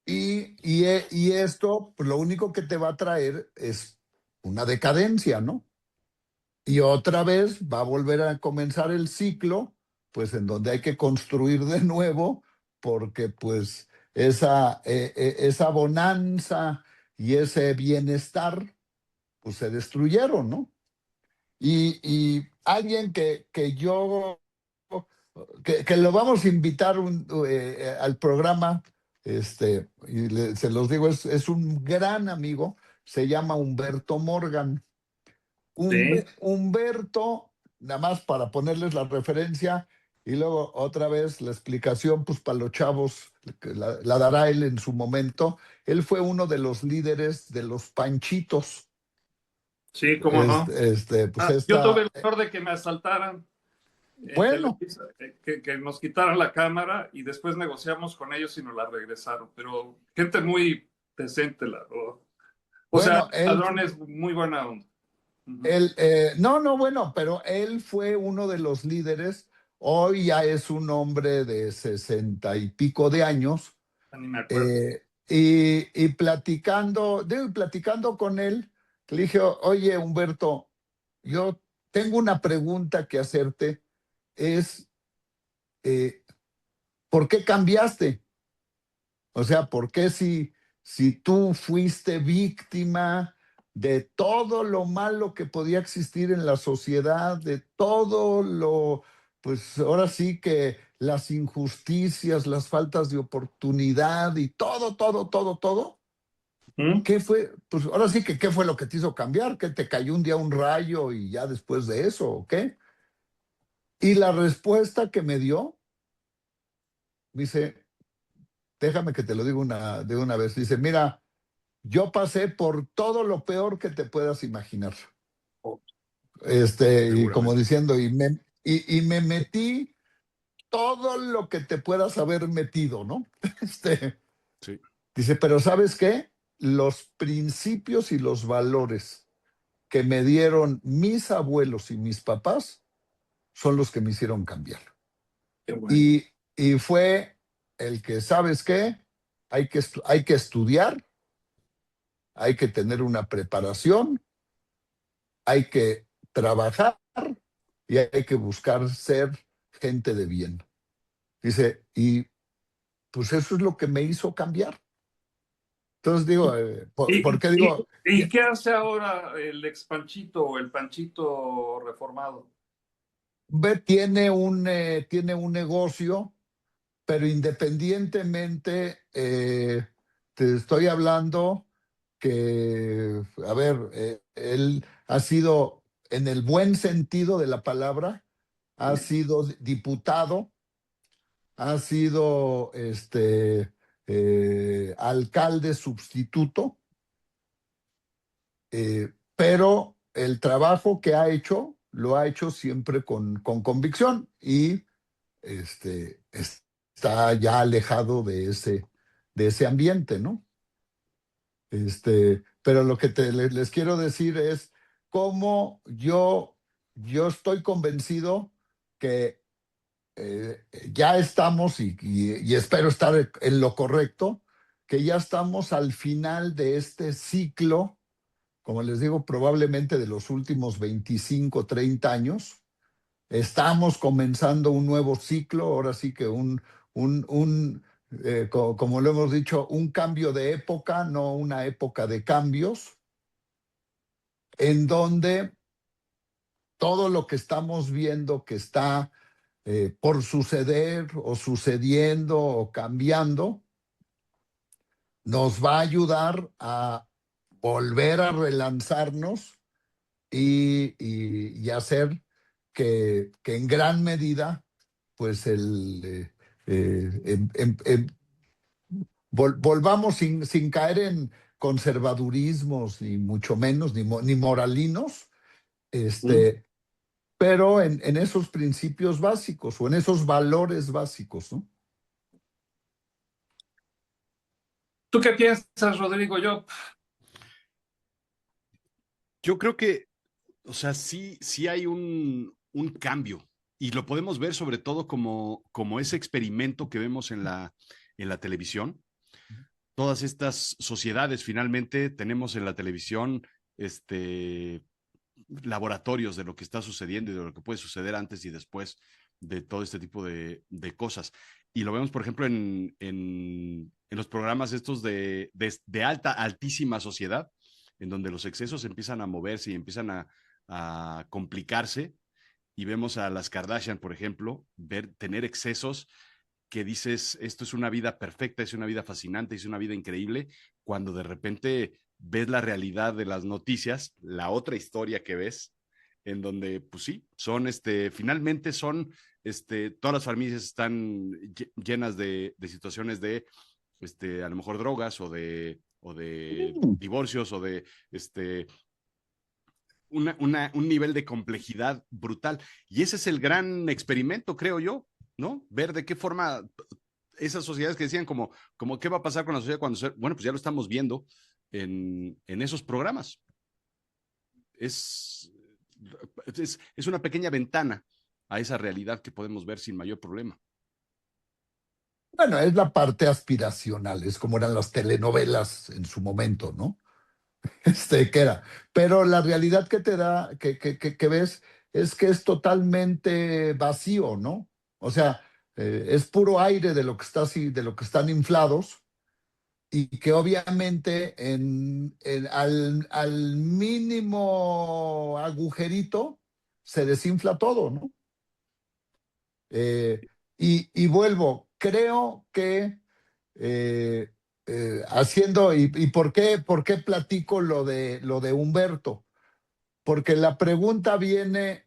Y esto, pues, lo único que te va a traer es una decadencia, ¿no? Y otra vez va a volver a comenzar el ciclo, pues en donde hay que construir de nuevo, porque pues esa bonanza y ese bienestar, pues se destruyeron, ¿no? Y alguien que lo vamos a invitar al programa, se los digo, es un gran amigo, se llama Humberto Morgan. Sí, Humberto, nada más para ponerles la referencia y luego otra vez la explicación, pues para los chavos, que la dará él en su momento. Él fue uno de los líderes de los Panchitos. sí, cómo no. Pues Yo tuve el honor de que me asaltaran en bueno, Televisa, que nos quitaran la cámara y después negociamos con ellos y nos la regresaron. Pero gente muy decente, la verdad. O sea, bueno, él, ladrones muy buena onda. Uh-huh. él no, bueno, pero él fue uno de los líderes. Hoy ya es un hombre de 60 y pico de años. Ni me acuerdo. Y platicando con él, le dije, oye, Humberto, yo tengo una pregunta que hacerte, es, eh, ¿por qué cambiaste? O sea, ¿por qué si tú fuiste víctima de todo lo malo que podía existir en la sociedad, de todo lo, pues ahora sí que las injusticias, las faltas de oportunidad y todo. ¿Qué fue? Pues ahora sí que, ¿qué fue lo que te hizo cambiar? ¿Que te cayó un día un rayo y ya después de eso, o qué? Y la respuesta que me dio, dice, déjame que te lo diga de una vez, dice, mira, yo pasé por todo lo peor que te puedas imaginar. Y como Seguramente. diciendo, y me metí todo lo que te puedas haber metido, ¿no? Sí. Dice, pero ¿sabes qué? Los principios y los valores que me dieron mis abuelos y mis papás son los que me hicieron cambiar. Qué bueno. Y fue el que, ¿sabes qué? Hay que estudiar, hay que tener una preparación, hay que trabajar y hay que buscar ser gente de bien. Dice, y pues eso es lo que me hizo cambiar. Entonces digo, ¿por qué digo? ¿Y qué hace ahora el ex Panchito o el Panchito reformado? Tiene tiene un negocio, pero independientemente, te estoy hablando que, a ver, él ha sido, en el buen sentido de la palabra, ha sido diputado, ha sido alcalde sustituto, pero el trabajo que ha hecho lo ha hecho siempre con convicción y está ya alejado de ese ambiente, ¿no? Pero lo que les quiero decir es cómo yo estoy convencido que ya estamos, y espero estar en lo correcto, que ya estamos al final de este ciclo, como les digo, probablemente de los últimos 25, 30 años. Estamos comenzando un nuevo ciclo, ahora sí que como lo hemos dicho, un cambio de época, no una época de cambios, en donde todo lo que estamos viendo que está por suceder o sucediendo o cambiando, nos va a ayudar a volver a relanzarnos y hacer que en gran medida, pues volvamos sin caer en conservadurismos, ni mucho menos, ni moralinos, pero en esos principios básicos o en esos valores básicos, ¿no? ¿Tú qué piensas, Rodrigo? Yo creo que, o sea, sí hay un cambio y lo podemos ver sobre todo como ese experimento que vemos en la televisión. Todas estas sociedades finalmente tenemos en la televisión laboratorios de lo que está sucediendo y de lo que puede suceder antes y después de todo este tipo de cosas. Y lo vemos, por ejemplo, en los programas estos de altísima sociedad, en donde los excesos empiezan a moverse y empiezan a complicarse. Y vemos a las Kardashian, por ejemplo, tener excesos que dices, esto es una vida perfecta, es una vida fascinante, es una vida increíble, cuando de repente ves la realidad de las noticias, la otra historia que ves, en donde, pues sí, finalmente son, todas las familias están llenas de situaciones de, a lo mejor drogas o de divorcios o de, un nivel de complejidad brutal. Y ese es el gran experimento, creo yo, ¿no? Ver de qué forma esas sociedades que decían como qué va a pasar con la sociedad bueno, pues ya lo estamos viendo en esos programas. Es, es una pequeña ventana a esa realidad que podemos ver sin mayor problema. Bueno, es la parte aspiracional, es como eran las telenovelas en su momento, ¿no? Que era. Pero la realidad que te da, que ves, es que es totalmente vacío, ¿no? O sea, es puro aire de lo que está así, de lo que están inflados, y que obviamente al mínimo agujerito se desinfla todo, ¿no? Y vuelvo, creo que haciendo, y por qué platico lo de Humberto? Porque la pregunta viene,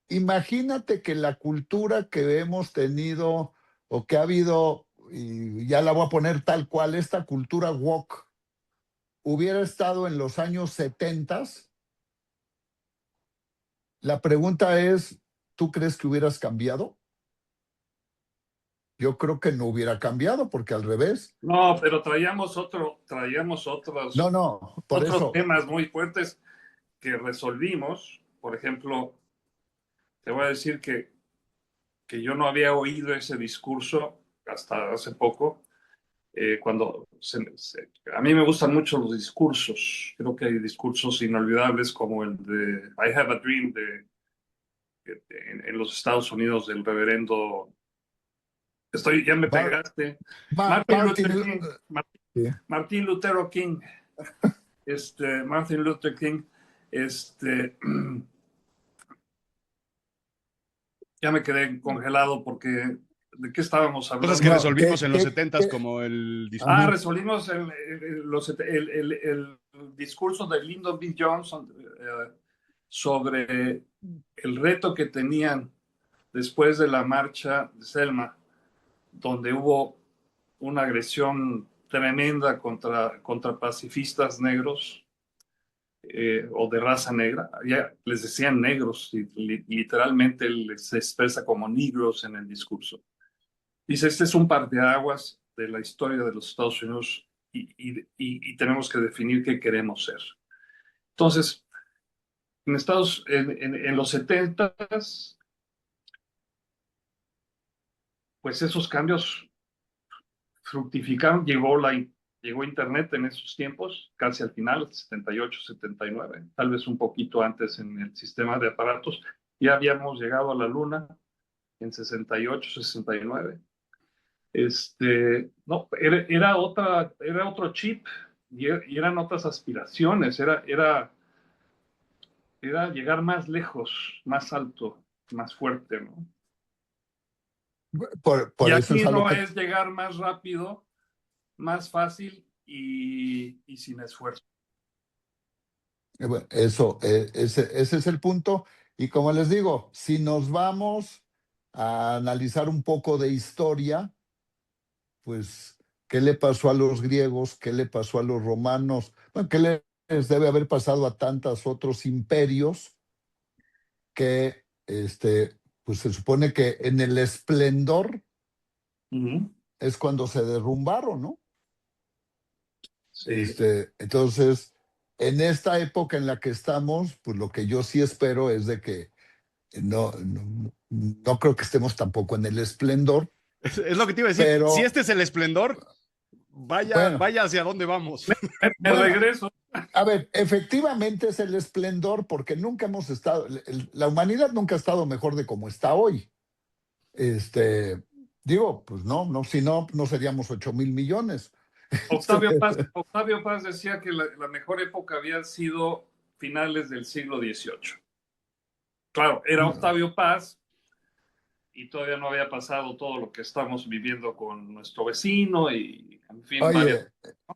imagínate que la cultura que hemos tenido o que ha habido, y ya la voy a poner tal cual, esta cultura woke, hubiera estado en los años 70. La pregunta es, ¿tú crees que hubieras cambiado? Yo creo que no hubiera cambiado, porque al revés. No, pero traíamos No, no, por otros eso. temas muy fuertes que resolvimos. Por ejemplo, te voy a decir que yo no había oído ese discurso hasta hace poco. A mí me gustan mucho los discursos. Creo que hay discursos inolvidables como el de I Have a Dream en los Estados Unidos del reverendo. Ya me Mar- pegaste. Martin Martin, Luther King. sí. Martin Luther King. Martin Luther King. Este, ya me quedé congelado porque ¿de qué estábamos Cosas que hablando? No, resolvimos en los 70 como el discurso. ajá. Resolvimos el discurso de Lyndon B. Johnson sobre el reto que tenían después de la marcha de Selma, donde hubo una agresión tremenda contra pacifistas negros o de raza negra. Ya les decían negros, y literalmente se expresa como negros en el discurso. Dice, este es un parteaguas de la historia de los Estados Unidos y tenemos que definir qué queremos ser. Entonces, en los 70s, pues esos cambios fructificaron, llegó Internet en esos tiempos, casi al final, 78, 79, tal vez un poquito antes en el sistema de aparatos. Ya habíamos llegado a la Luna en 68, 69. No, era otro chip y eran otras aspiraciones, era llegar más lejos, más alto, más fuerte, ¿no? Y Por eso es aquí a lo no que. es llegar más rápido, más fácil y sin esfuerzo. Bueno, eso, ese es el punto. Y como les digo, si nos vamos a analizar un poco de historia, pues, ¿qué le pasó a los griegos? ¿Qué le pasó a los romanos? Bueno, ¿qué les debe haber pasado a tantos otros imperios que, pues se supone que en el esplendor Ujú. es cuando se derrumbaron, ¿no? Sí. Entonces, en esta época en la que estamos, pues lo que yo sí espero es de que no creo que estemos tampoco en el esplendor, Es lo que te iba a decir. Si pero este es el esplendor, vaya, bueno, vaya hacia dónde vamos. Me bueno, regreso. a ver, efectivamente es el esplendor porque nunca hemos estado, la humanidad nunca ha estado mejor de como está hoy. Digo, pues no, si no, no seríamos 8,000 millones. Octavio Paz decía que la mejor época había sido finales del siglo XVIII. Claro, era Octavio Paz y todavía no había pasado todo lo que estamos viviendo con nuestro vecino y, en fin, varias.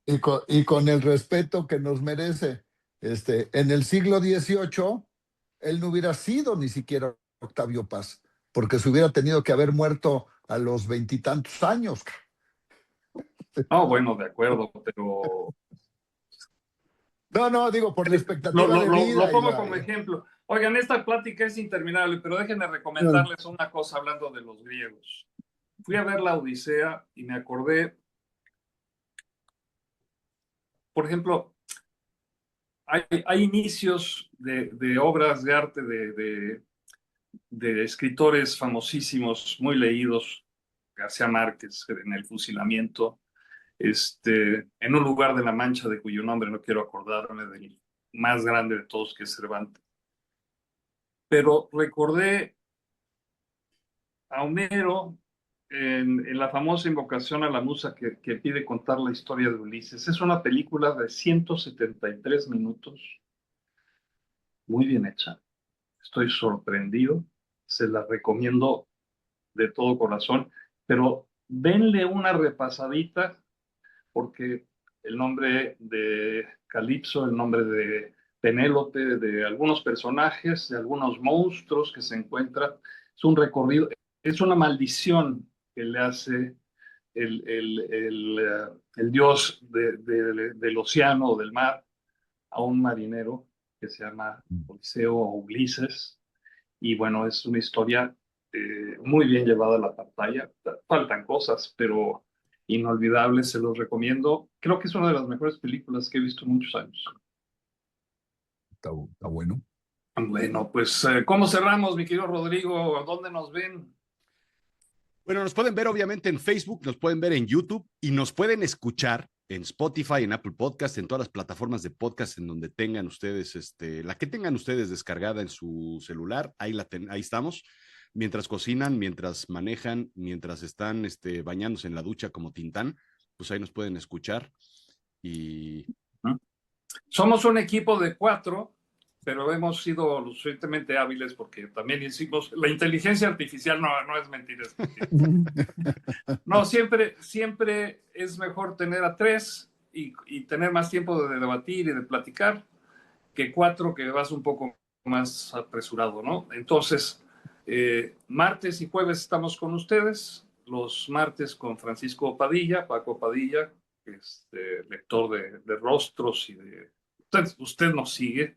Oye, y con el respeto que nos merece, en el siglo XVIII, él no hubiera sido ni siquiera Octavio Paz, porque se hubiera tenido que haber muerto a los veintitantos años. No, bueno, de acuerdo, pero No, digo, por la lo, expectativa lo, de lo, lo vida y pongo la. como ejemplo. Oigan, esta plática es interminable, pero déjenme recomendarles una cosa hablando de los griegos. Fui a ver la Odisea y me acordé, por ejemplo, hay inicios de obras de arte de escritores famosísimos, muy leídos, García Márquez en El fusilamiento, en un lugar de La Mancha de cuyo nombre no quiero acordarme, del más grande de todos, que es Cervantes. Pero recordé a Homero en la famosa invocación a la musa que pide contar la historia de Ulises. Es una película de 173 minutos, muy bien hecha. Estoy sorprendido, se la recomiendo de todo corazón, pero denle una repasadita porque el nombre de Calipso, el nombre de Penélope, de algunos personajes, de algunos monstruos que se encuentran, es un recorrido, es una maldición que le hace el dios del océano o del mar a un marinero que se llama Odiseo o Ulises. Y bueno, es una historia muy bien llevada a la pantalla. Faltan cosas, pero inolvidable, se los recomiendo. Creo que es una de las mejores películas que he visto en muchos años. Está bueno. Bueno, pues, ¿cómo cerramos, mi querido Rodrigo? ¿Dónde nos ven? Bueno, nos pueden ver obviamente en Facebook, nos pueden ver en YouTube y nos pueden escuchar en Spotify, en Apple Podcast, en todas las plataformas de podcast en donde tengan ustedes, la que tengan ustedes descargada en su celular, ahí estamos. Mientras cocinan, mientras manejan, mientras están bañándose en la ducha como Tintán, pues ahí nos pueden escuchar. Y Somos un equipo de 4, pero hemos sido lo suficientemente hábiles porque también hicimos, la inteligencia artificial no es mentira. Es mentira. No, siempre es mejor tener a 3 y tener más tiempo de debatir y de platicar que 4 que vas un poco más apresurado, ¿no? Entonces, martes y jueves estamos con ustedes, los martes con Francisco Padilla, Paco Padilla, lector de rostros y de... Usted nos sigue,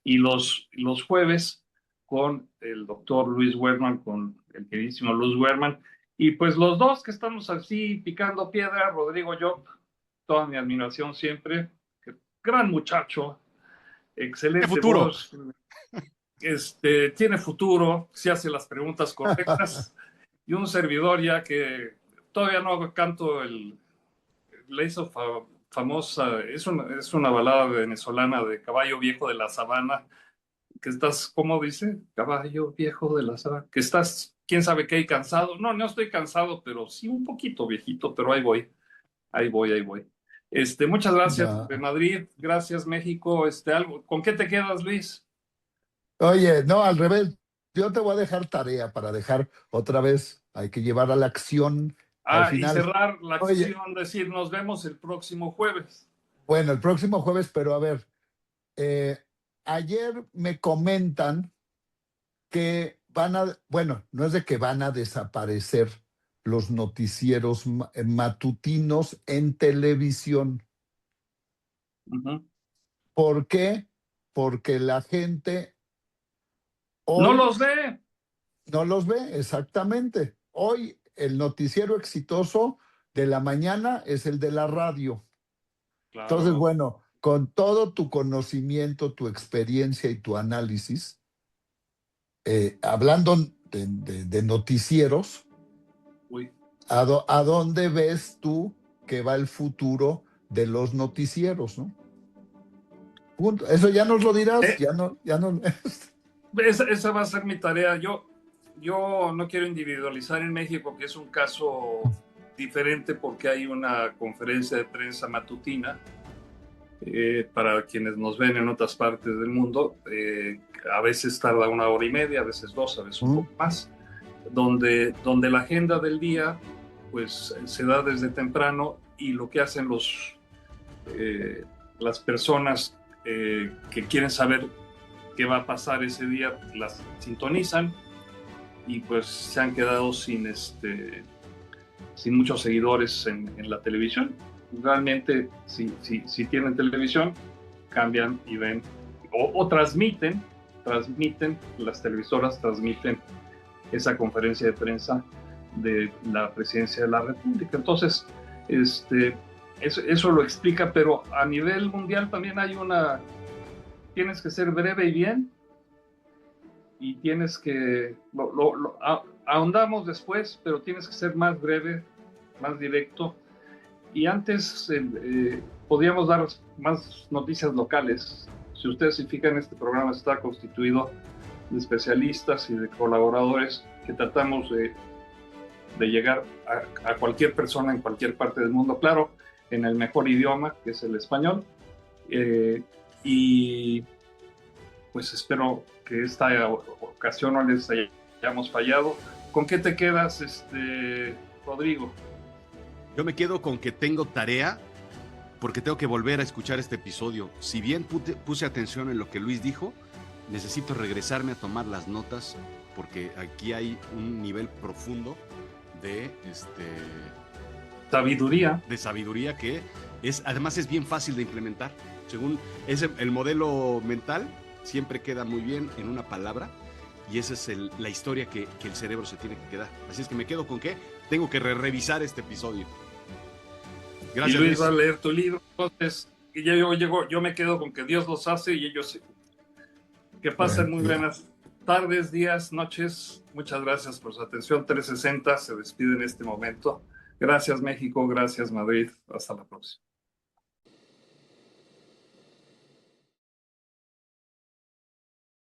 y los jueves con el doctor Luis Werman, con el queridísimo Luis Werman, y pues los dos que estamos así picando piedra, Rodrigo Llop, toda mi admiración siempre, gran muchacho, ¡qué excelente futuro! voz, tiene futuro, se hace las preguntas correctas, y un servidor ya que todavía no canto le hizo famosa, es una balada venezolana de Caballo Viejo de la Sabana, que estás, ¿cómo dice? Caballo Viejo de la Sabana, que estás, quién sabe qué, cansado. No estoy cansado, pero sí un poquito viejito, pero ahí voy. Muchas gracias de Ya. Madrid, gracias México, algo, ¿con qué te quedas, Luis? Oye, no, al revés. Yo te voy a dejar tarea para dejar otra vez. Hay que llevar a la acción al Y final. cerrar la Oye, acción, decir, nos vemos el próximo jueves. bueno, el próximo jueves, pero a ver, eh, ayer me comentan que bueno, no es de que van a desaparecer los noticieros matutinos en televisión. Uh-huh. ¿Por qué? Porque la gente No hoy los ve. no los ve exactamente. Hoy el noticiero exitoso de la mañana es el de la radio. Entonces, Claro. bueno, con todo tu conocimiento, tu experiencia y tu análisis, hablando de noticieros, Uy. ¿a dónde ves tú que va el futuro de los noticieros, no? Punto. Eso ya nos lo dirás, Eh, ya no. esa va a ser mi tarea. Yo no quiero individualizar en México, que es un caso diferente porque hay una conferencia de prensa matutina para quienes nos ven en otras partes del mundo. A veces tarda 1 hora y media, a veces 2, a veces un poco más, donde la agenda del día pues se da desde temprano y lo que hacen las personas que quieren saber qué va a pasar ese día, las sintonizan y pues se han quedado sin muchos seguidores en la televisión. Realmente, si tienen televisión, cambian y ven o transmiten, las televisoras transmiten esa conferencia de prensa de la presidencia de la República. Entonces, eso lo explica, pero a nivel mundial también hay tienes que ser breve y bien, y tienes que, ahondamos después, pero tienes que ser más breve, más directo. Y antes podíamos dar más noticias locales. Si ustedes se fijan, este programa está constituido de especialistas y de colaboradores que tratamos de llegar a cualquier persona en cualquier parte del mundo, claro, en el mejor idioma, que es el español. Y pues espero que esta ocasión no les hayamos fallado. ¿Con qué te quedas, Rodrigo? Yo me quedo con que tengo tarea porque tengo que volver a escuchar este episodio. Si bien puse atención en lo que Luis dijo, necesito regresarme a tomar las notas porque aquí hay un nivel profundo de sabiduría que además es bien fácil de implementar. Según el modelo mental, siempre queda muy bien en una palabra y esa es la historia que el cerebro se tiene que quedar. Así es que me quedo con que tengo que revisar este episodio. Gracias, y Luis va a leer tu libro. Entonces, yo me quedo con que Dios los hace y ellos se... Que pasen muy buenas tardes, días, noches. Muchas gracias por su atención. 360 se despide en este momento. Gracias, México. Gracias, Madrid. Hasta la próxima.